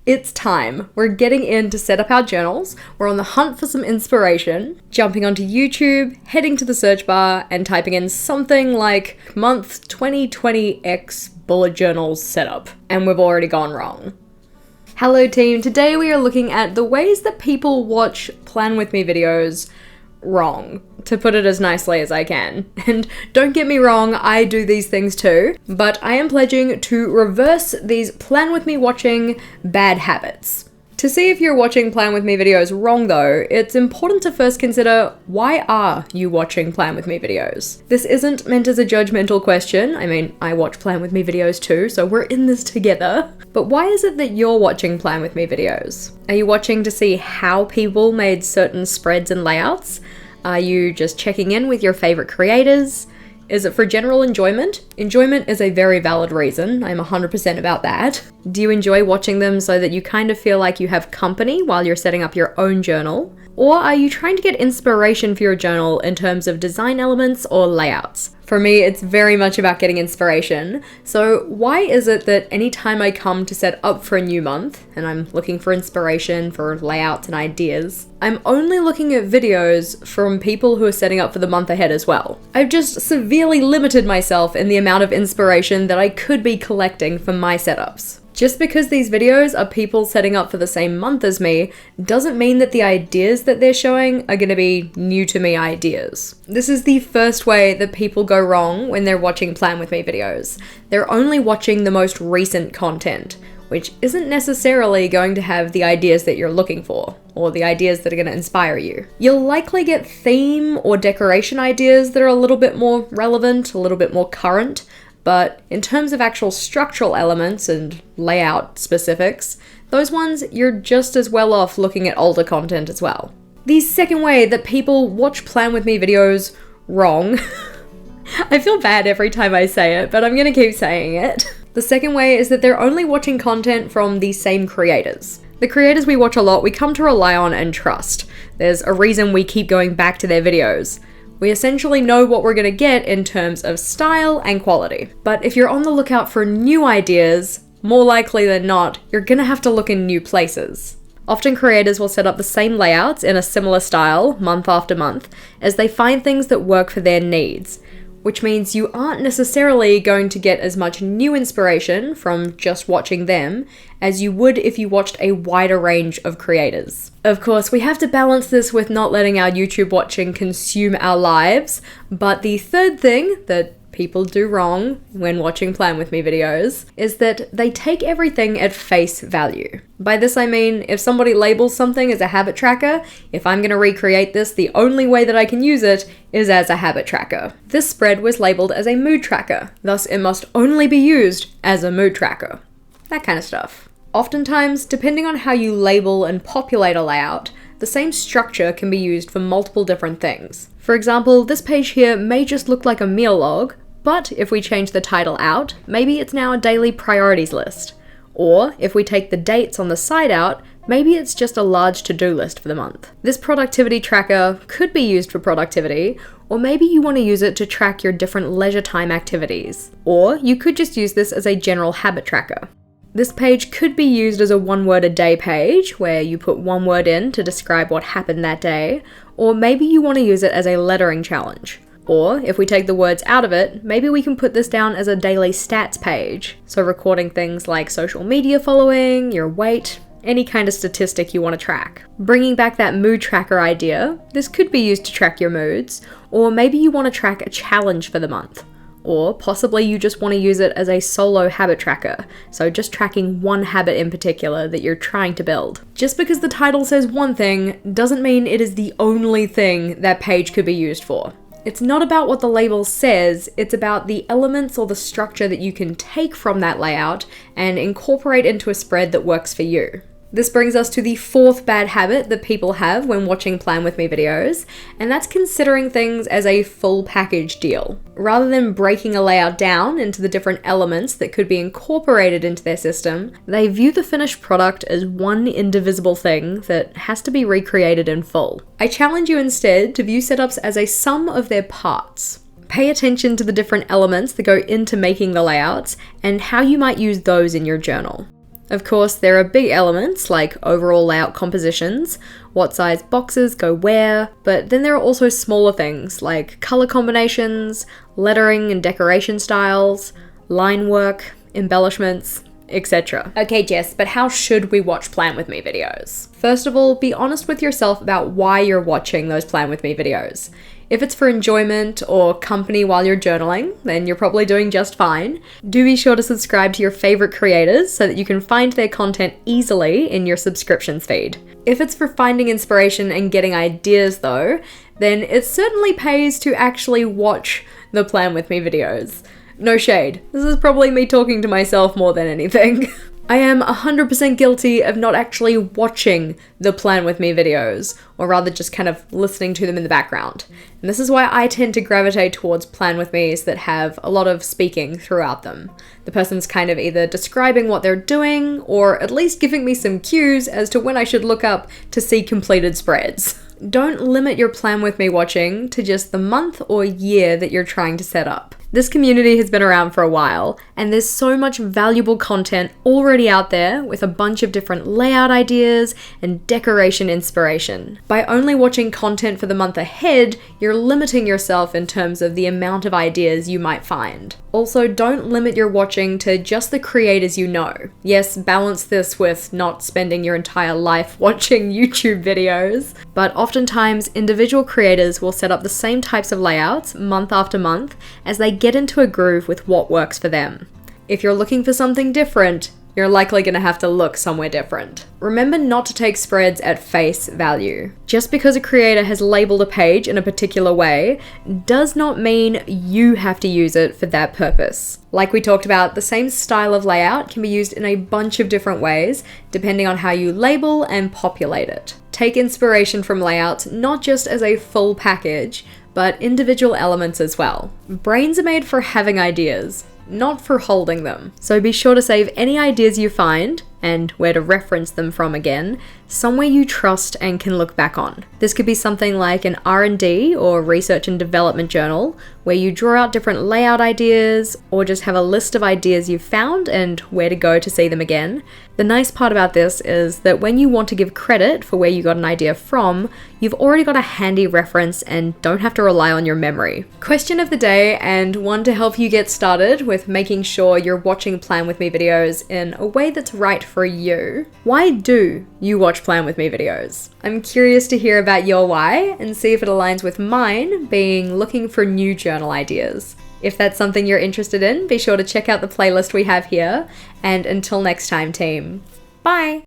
It's time. We're getting in to set up our journals. We're on the hunt for some inspiration, jumping onto YouTube, heading to the search bar, and typing in something like month 2020X bullet journals setup. And we've already gone wrong. Hello team, today we are looking at the ways that people watch Plan With Me videos wrong, to put it as nicely as I can. And don't get me wrong, I do these things too, but I am pledging to reverse these Plan With Me watching bad habits. To see if you're watching Plan With Me videos wrong though, it's important to first consider, why are you watching Plan With Me videos? This isn't meant as a judgmental question. I mean, I watch Plan With Me videos too, so we're in this together. But why is it that you're watching Plan With Me videos? Are you watching to see how people made certain spreads and layouts? Are you just checking in with your favorite creators? Is it for general enjoyment? Enjoyment is a very valid reason. I'm 100% about that. Do you enjoy watching them so that you kind of feel like you have company while you're setting up your own journal? Or are you trying to get inspiration for your journal in terms of design elements or layouts? For me, it's very much about getting inspiration. So why is it that anytime I come to set up for a new month, and I'm looking for inspiration for layouts and ideas, I'm only looking at videos from people who are setting up for the month ahead as well? I've just severely limited myself in the amount of inspiration that I could be collecting for my setups. Just because these videos are people setting up for the same month as me doesn't mean that the ideas that they're showing are going to be new to me ideas. This is the first way that people go wrong when they're watching Plan With Me videos. They're only watching the most recent content, which isn't necessarily going to have the ideas that you're looking for, or the ideas that are going to inspire you. You'll likely get theme or decoration ideas that are a little bit more relevant, a little bit more current, but in terms of actual structural elements and layout specifics, those ones you're just as well off looking at older content as well. The second way that people watch Plan With Me videos wrong, I feel bad every time I say it, but I'm gonna keep saying it. The second way is that they're only watching content from the same creators. The creators we watch a lot, we come to rely on and trust. There's a reason we keep going back to their videos. We essentially know what we're going to get in terms of style and quality. But if you're on the lookout for new ideas, more likely than not, you're going to have to look in new places. Often creators will set up the same layouts in a similar style, month after month, as they find things that work for their needs, which means you aren't necessarily going to get as much new inspiration from just watching them as you would if you watched a wider range of creators. Of course, we have to balance this with not letting our YouTube watching consume our lives, but the third thing that people do wrong when watching Plan With Me videos is that they take everything at face value. By this I mean, if somebody labels something as a habit tracker, if I'm going to recreate this, the only way that I can use it is as a habit tracker. This spread was labeled as a mood tracker, thus it must only be used as a mood tracker. That kind of stuff. Oftentimes, depending on how you label and populate a layout, the same structure can be used for multiple different things. For example, this page here may just look like a meal log, but if we change the title out, maybe it's now a daily priorities list. Or if we take the dates on the side out, maybe it's just a large to-do list for the month. This productivity tracker could be used for productivity, or maybe you want to use it to track your different leisure time activities. Or you could just use this as a general habit tracker. This page could be used as a one-word-a-day page, where you put one word in to describe what happened that day, or maybe you want to use it as a lettering challenge. Or, if we take the words out of it, maybe we can put this down as a daily stats page, so recording things like social media following, your weight, any kind of statistic you want to track. Bringing back that mood tracker idea, this could be used to track your moods, or maybe you want to track a challenge for the month. Or possibly you just want to use it as a solo habit tracker, so just tracking one habit in particular that you're trying to build. Just because the title says one thing doesn't mean it is the only thing that page could be used for. It's not about what the label says, it's about the elements or the structure that you can take from that layout and incorporate into a spread that works for you. This brings us to the fourth bad habit that people have when watching Plan With Me videos, and that's considering things as a full package deal. Rather than breaking a layout down into the different elements that could be incorporated into their system, they view the finished product as one indivisible thing that has to be recreated in full. I challenge you instead to view setups as a sum of their parts. Pay attention to the different elements that go into making the layouts and how you might use those in your journal. Of course, there are big elements like overall layout compositions, what size boxes go where, but then there are also smaller things like color combinations, lettering and decoration styles, line work, embellishments, etc. Okay, Jess, but how should we watch Plan With Me videos? First of all, be honest with yourself about why you're watching those Plan With Me videos. If it's for enjoyment or company while you're journaling, then you're probably doing just fine. Do be sure to subscribe to your favorite creators so that you can find their content easily in your subscriptions feed. If it's for finding inspiration and getting ideas though, then it certainly pays to actually watch the Plan With Me videos. No shade, this is probably me talking to myself more than anything. I am 100% guilty of not actually watching the Plan With Me videos, or rather just kind of listening to them in the background. And this is why I tend to gravitate towards Plan With Me's that have a lot of speaking throughout them. The person's kind of either describing what they're doing, or at least giving me some cues as to when I should look up to see completed spreads. Don't limit your Plan With Me watching to just the month or year that you're trying to set up. This community has been around for a while, and there's so much valuable content already out there with a bunch of different layout ideas and decoration inspiration. By only watching content for the month ahead, you're limiting yourself in terms of the amount of ideas you might find. Also, don't limit your watching to just the creators you know. Yes, balance this with not spending your entire life watching YouTube videos, but oftentimes individual creators will set up the same types of layouts month after month as they get into a groove with what works for them. If you're looking for something different, you're likely going to have to look somewhere different. Remember not to take spreads at face value. Just because a creator has labeled a page in a particular way does not mean you have to use it for that purpose. Like we talked about, the same style of layout can be used in a bunch of different ways depending on how you label and populate it. Take inspiration from layouts not just as a full package, but individual elements as well. Brains are made for having ideas, not for holding them. So be sure to save any ideas you find, and where to reference them from again, somewhere you trust and can look back on. This could be something like an R&D or research and development journal, where you draw out different layout ideas, or just have a list of ideas you've found and where to go to see them again. The nice part about this is that when you want to give credit for where you got an idea from, you've already got a handy reference and don't have to rely on your memory. Question of the day, and one to help you get started with making sure you're watching Plan With Me videos in a way that's right for you. Why do you watch Plan With Me videos? I'm curious to hear about your why and see if it aligns with mine, being looking for new journal ideas. If that's something you're interested in, be sure to check out the playlist we have here. And until next time, team, bye!